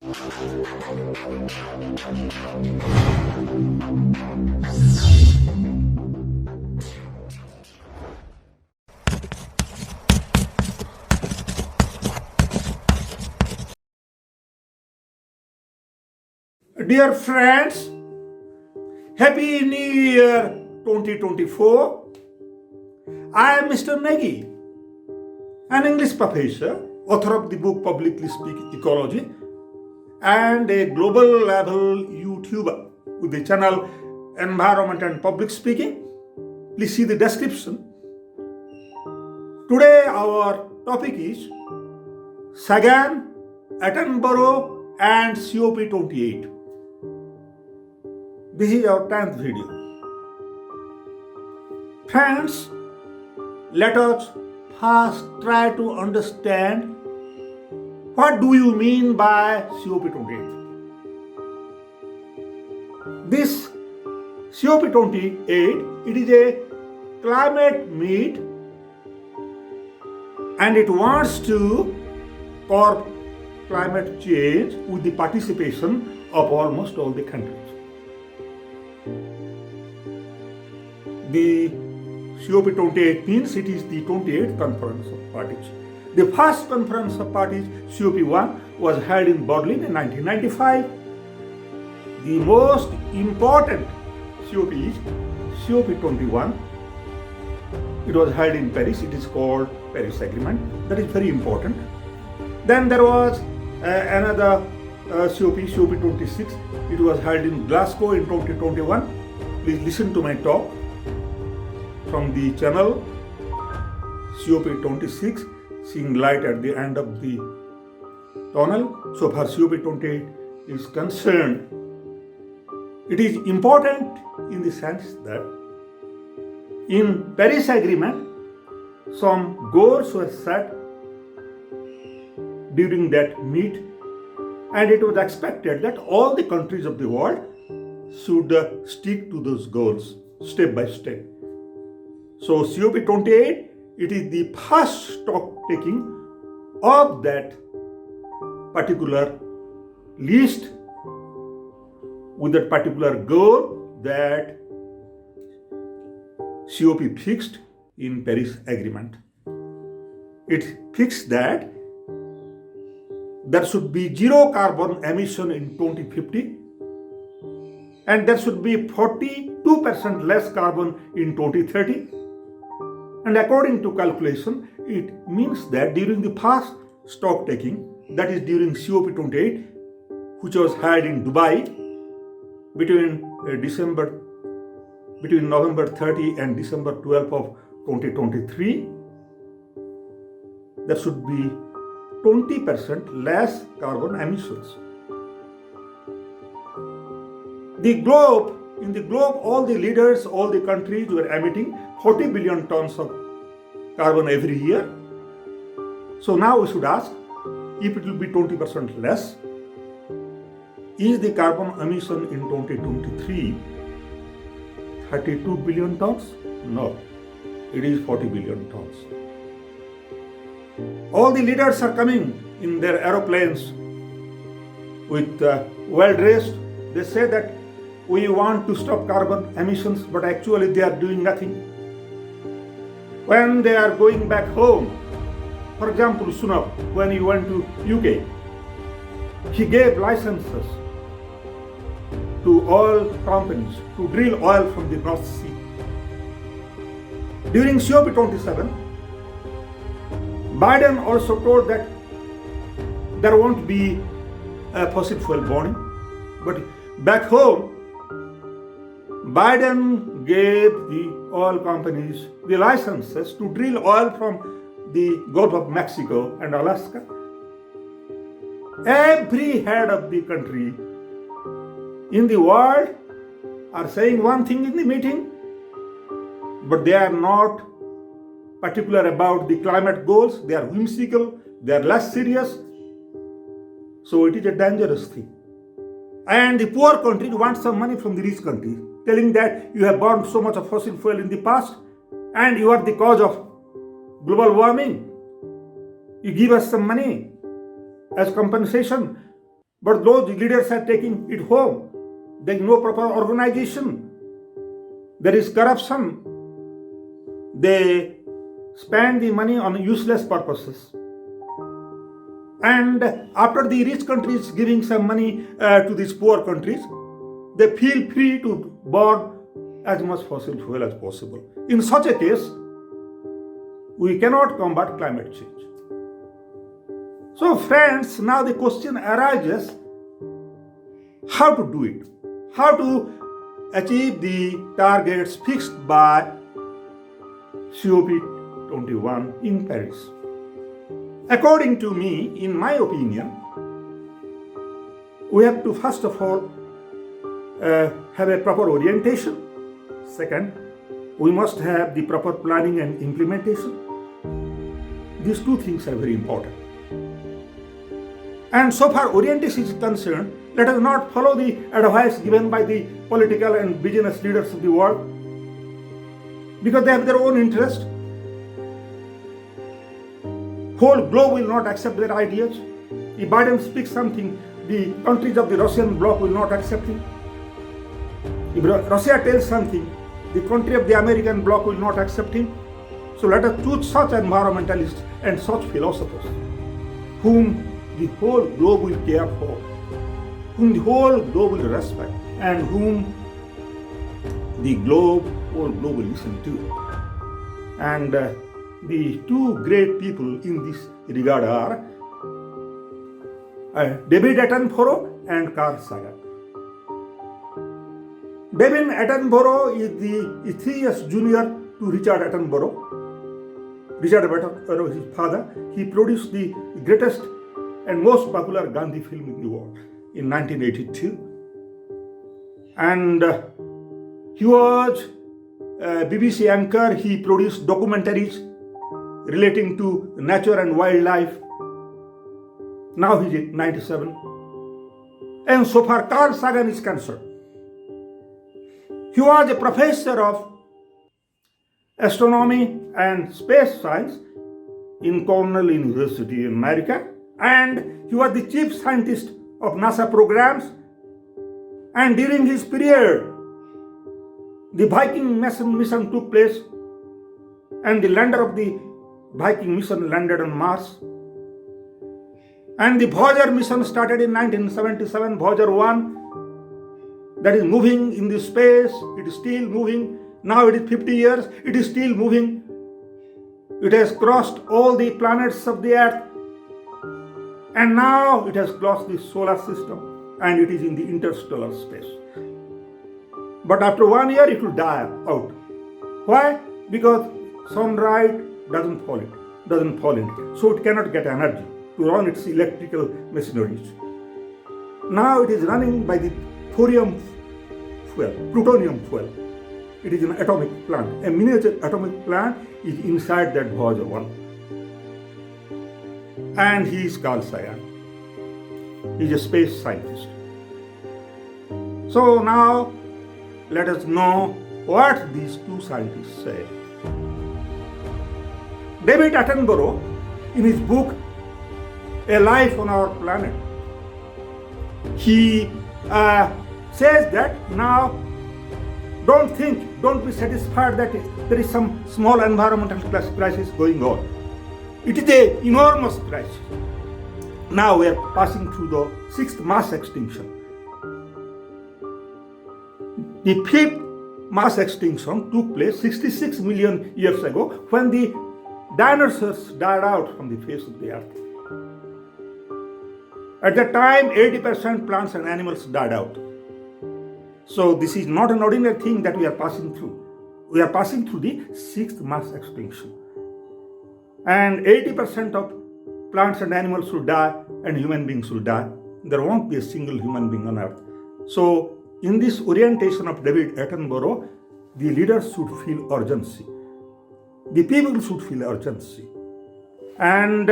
Dear friends, Happy New Year 2024. I am Mr. Negi, an English professor, author of the book Publicly Speaking Ecology, and a global level YouTuber with the channel Environment and Public Speaking. Please see the description. Today our topic is Sagan, Attenborough and COP28. This is our 10th video. Friends, let us first try to understand what do you mean by COP28. This COP28, it is a climate meet and it wants to curb climate change with the participation of almost all the countries. The COP28 means it is the 28th Conference of Parties. The first Conference of Parties, COP1, was held in Berlin in 1995. The most important COP is COP21. It was held in Paris. It is called Paris Agreement. That is very important. Then there was another COP26. It was held in Glasgow in 2021. Please listen to my talk from the channel COP26, seeing light at the end of the tunnel. So far COP28 is concerned, it is important in the sense that in Paris Agreement, some goals were set during that meet, and it was expected that all the countries of the world should stick to those goals step by step. So COP28, it is the first stock taking of that particular list with that particular goal that COP fixed in Paris Agreement. It fixed that there should be zero carbon emission in 2050 and there should be 42% less carbon in 2030. And according to calculation, it means that during the first stock taking, that is during COP28, which was held in Dubai between November 30 and December 12 of 2023, there should be 20% less carbon emissions. In the globe, all the leaders, all the countries were emitting 40 billion tons of carbon every year. So now we should ask, if it will be 20% less, is the carbon emission in 2023 32 billion tons? No, it is 40 billion tons. All the leaders are coming in their aeroplanes with well dressed. They say that we want to stop carbon emissions, but actually they are doing nothing. When they are going back home, for example, Sunak, when he went to UK, he gave licenses to oil companies to drill oil from the North Sea. During COP27, Biden also told that there won't be a fossil fuel burning, but back home, Biden gave the oil companies the licenses to drill oil from the Gulf of Mexico and Alaska. Every head of the country in the world are saying one thing in the meeting, but they are not particular about the climate goals. They are whimsical, they are less serious. So it is a dangerous thing. And the poor countries want some money from the rich countries, telling that you have burned so much of fossil fuel in the past and you are the cause of global warming. You give us some money as compensation. But those leaders are taking it home. There is no proper organization. There is corruption. They spend the money on useless purposes. And after the rich countries giving some money to these poor countries, they feel free to burn as much fossil fuel as possible. In such a case, we cannot combat climate change. So friends, now the question arises, how to do it? How to achieve the targets fixed by COP21 in Paris? According to me, in my opinion, we have to first of all have a proper orientation. Second, we must have the proper planning and implementation. These two things are very important. And so far orientation is concerned, let us not follow the advice given by the political and business leaders of the world, because they have their own interest. Whole globe will not accept their ideas. If Biden speaks something, the countries of the Russian bloc will not accept it. If Russia tells something, the country of the American bloc will not accept him. So let us choose such environmentalists and such philosophers whom the whole globe will care for, whom the whole globe will respect, and whom the whole globe will listen to. And the two great people in this regard are David Attenborough and Carl Sagan. David Attenborough is 3 years junior to Richard Attenborough. Richard Attenborough is his father. He produced the greatest and most popular Gandhi film in the world in 1982. And he was a BBC anchor. He produced documentaries relating to nature and wildlife. Now he is 97. And so far Carl Sagan is concerned, he was a professor of astronomy and space science in Cornell University in America, and he was the chief scientist of NASA programs. And during his period, the Viking mission took place, and the lander of the Viking mission landed on Mars. And the Voyager mission started in 1977, Voyager 1, that is moving in the space. It is still moving. Now it is 50 years, it is still moving. It has crossed all the planets of the Earth, and now it has crossed the solar system, and it is in the interstellar space. But after 1 year, it will die out. Why? Because sunlight doesn't fall in it, so it cannot get energy to run its electrical machineries. Now it is running by the plutonium fuel. It is an atomic plant. A miniature atomic plant is inside that Voyager 1. And he is Carl Sagan. He is a space scientist. So now let us know what these two scientists say. David Attenborough, in his book A Life on Our Planet, he says that now don't be satisfied that there is some small environmental crisis going on. It is an enormous crisis. Now we are passing through the 6th mass extinction. The 5th mass extinction took place 66 million years ago, when the dinosaurs died out from the face of the earth. At that time, 80% plants and animals died out. So this is not an ordinary thing that we are passing through. We are passing through the 6th mass extinction. And 80% of plants and animals will die, and human beings will die. There won't be a single human being on earth. So in this orientation of David Attenborough, the leaders should feel urgency. The people should feel urgency. And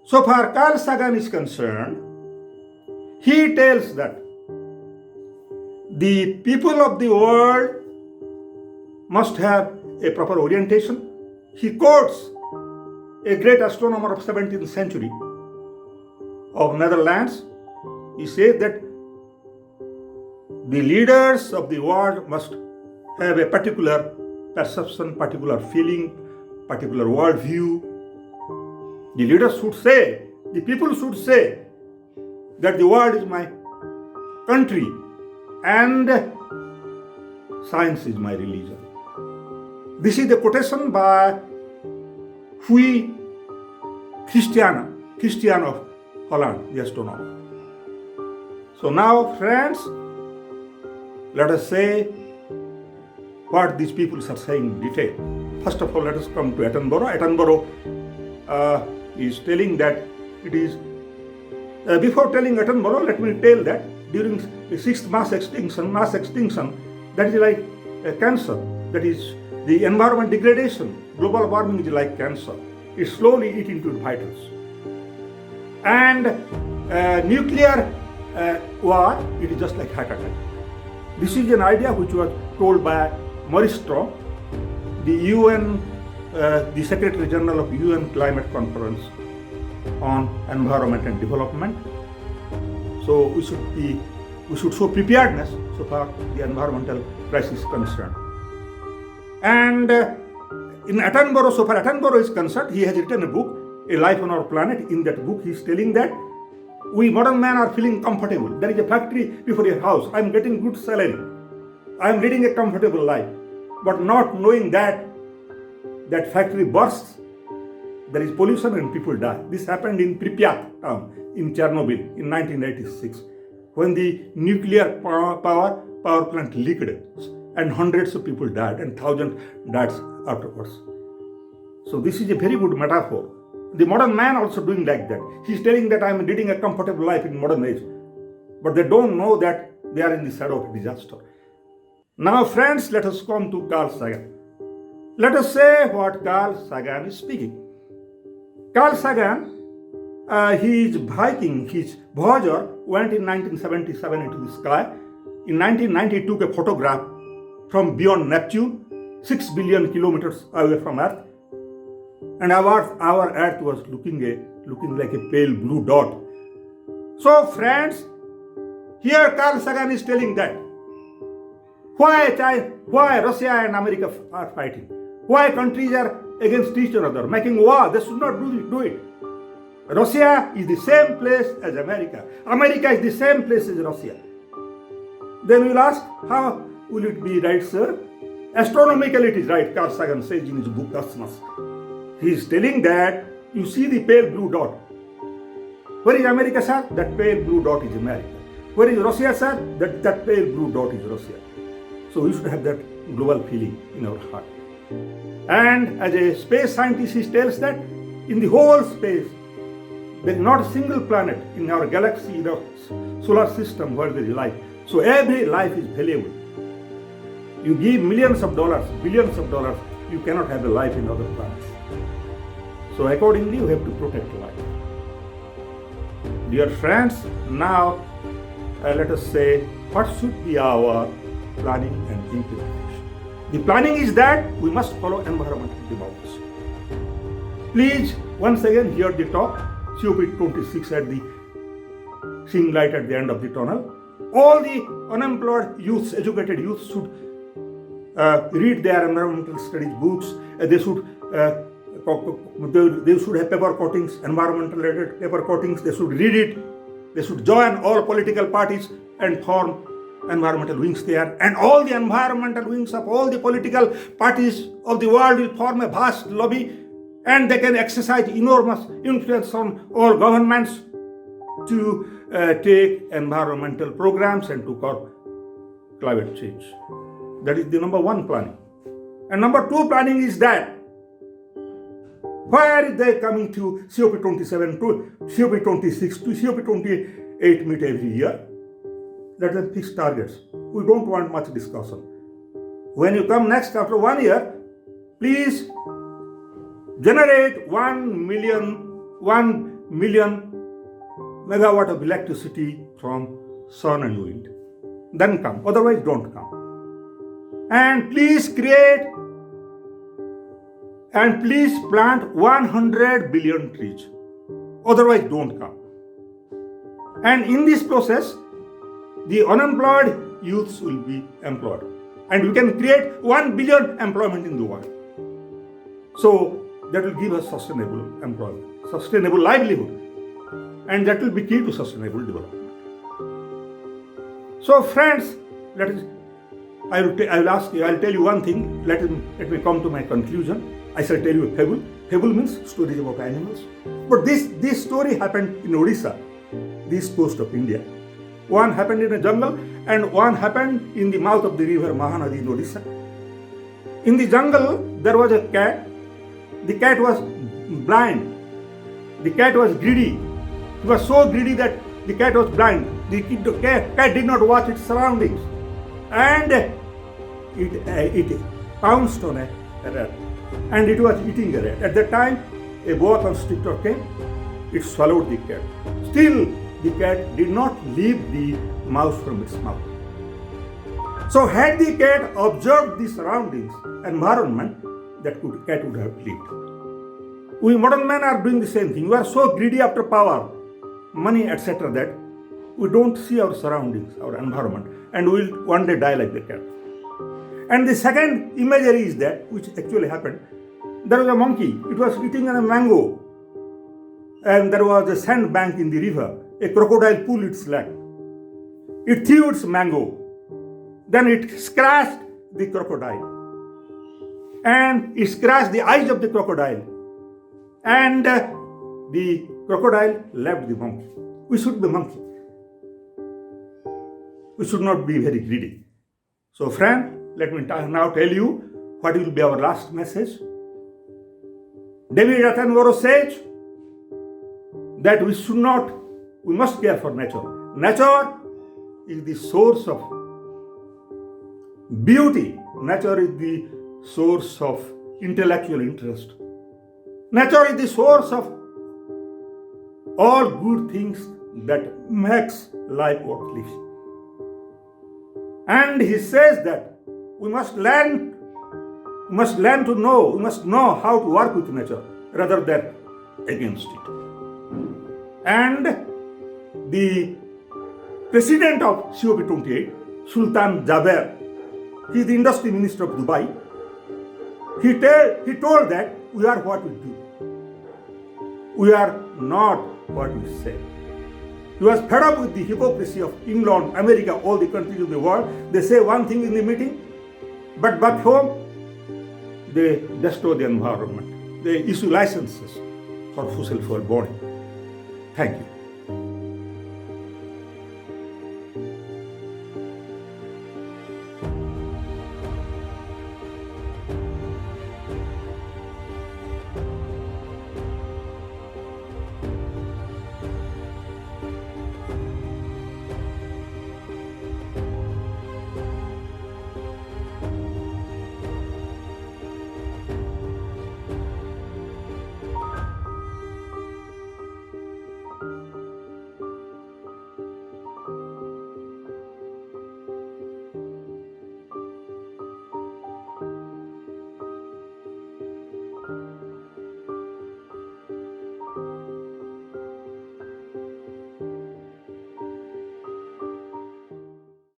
so far Carl Sagan is concerned, he tells that the people of the world must have a proper orientation. He quotes a great astronomer of 17th century of Netherlands, he says that the leaders of the world must have a particular perception, particular feeling, particular worldview. The leaders should say, the people should say that the world is my country and science is my religion. This is the quotation by Louis Christian of Holland, the astronomer. So now, friends, let us say what these people are saying in detail. First of all, let us come to Attenborough. Attenborough is telling that it is, before telling Attenborough, let me tell that during the sixth mass extinction, that is like a cancer, that is the environment degradation, global warming is like cancer. It slowly eats into the vitals. And nuclear war, it is just like heart attack. This is an idea which was told by Maurice Strong, the UN, the Secretary General of UN Climate Conference on Environment and Development. So we should show preparedness so far the environmental crisis is concerned. And in Attenborough, so far Attenborough is concerned, he has written a book, A Life on Our Planet. In that book, he is telling that we modern men are feeling comfortable. There is a factory before your house. I am getting good salary. I am leading a comfortable life. But not knowing that that factory bursts, there is pollution and people die. This happened in Pripyat town in Chernobyl in 1986 when the nuclear power plant leaked and hundreds of people died and thousands died afterwards. So this is a very good metaphor. The modern man also doing like that. He's telling that I am leading a comfortable life in modern age. But they don't know that they are in the shadow of disaster. Now friends, let us come to Carl Sagan. Let us say what Carl Sagan is speaking. Carl Sagan, his Viking, his Voyager went in 1977 into the sky. In 1990, took a photograph from beyond Neptune, 6 billion kilometers away from Earth. And our Earth was looking like a pale blue dot. So friends, here Carl Sagan is telling that why Russia and America are fighting, why countries are against each other, making war. They should not do it. Russia is the same place as America. America is the same place as Russia. Then we will ask, how will it be right, sir? Astronomically it is right, Carl Sagan says in his book Cosmos. He is telling that you see the pale blue dot. Where is America, sir? That pale blue dot is America. Where is Russia, sir? That pale blue dot is Russia. So we should have that global feeling in our heart. And as a space scientist, he tells that in the whole space, there is not a single planet in our galaxy, in our solar system where there is life. So every life is valuable. You give millions of dollars, billions of dollars, you cannot have a life in other planets. So accordingly, you have to protect life. Dear friends, now let us say what should be our planning and implementation. The planning is that we must follow environmental democracy. Please, once again, hear the talk, COP26 at the seeing light at the end of the tunnel. All the unemployed youths, educated youths should read their environmental studies books. They should have paper cuttings, environmental related paper cuttings. They should read it. They should join all political parties and form environmental wings there. And all the environmental wings of all the political parties of the world will form a vast lobby, and they can exercise enormous influence on all governments to take environmental programs and to curb climate change. That is the number one planning. And number two planning is that why are they coming to COP27, to COP26, to COP28 meet every year? Let them fix targets. We don't want much discussion. When you come next after 1 year, please generate 1 million megawatt of electricity from sun and wind. Then come. Otherwise, don't come. And please plant 100 billion trees. Otherwise, don't come. And in this process, the unemployed youths will be employed. And we can create 1 billion employment in the world. So that will give us sustainable employment, sustainable livelihood. And that will be key to sustainable development. So friends, I will tell you one thing. Let me come to my conclusion. I shall tell you a fable. Fable means stories about animals. But this story happened in Odisha, the east coast of India. One happened in a jungle and one happened in the mouth of the river Mahanadi in Odisha. In the jungle, there was a cat. The cat was blind. The cat was greedy. It was so greedy that the cat was blind. The cat did not watch its surroundings. And it pounced on a rat. And it was eating a rat. At that time, a boa constrictor came. It swallowed the cat. Still, the cat did not leave the mouse from its mouth. So had the cat observed the surroundings, environment, that cat would have lived. We modern men are doing the same thing. We are so greedy after power, money, etc., that we don't see our surroundings, our environment, and we will one day die like the cat. And the second imagery is that, which actually happened. There was a monkey. It was eating a mango, and there was a sand bank in the river. A crocodile pulled its leg. It threw its mango. Then it scratched the crocodile. And it scratched the eyes of the crocodile. And the crocodile left the monkey. We should be monkey. We should not be very greedy. So friend, let me now tell you what will be our last message. David Attenborough says that we must care for nature. Nature is the source of beauty. Nature is the source of intellectual interest. Nature is the source of all good things that makes life worth living. And he says that we must learn to know, we must know how to work with nature rather than against it. And the president of COP28, Sultan Jaber, he is the industry minister of Dubai. He told that we are what we do. We are not what we say. He was fed up with the hypocrisy of England, America, all the countries of the world. They say one thing in the meeting, but back home, they destroy the environment. They issue licenses for fossil fuel burning. Thank you.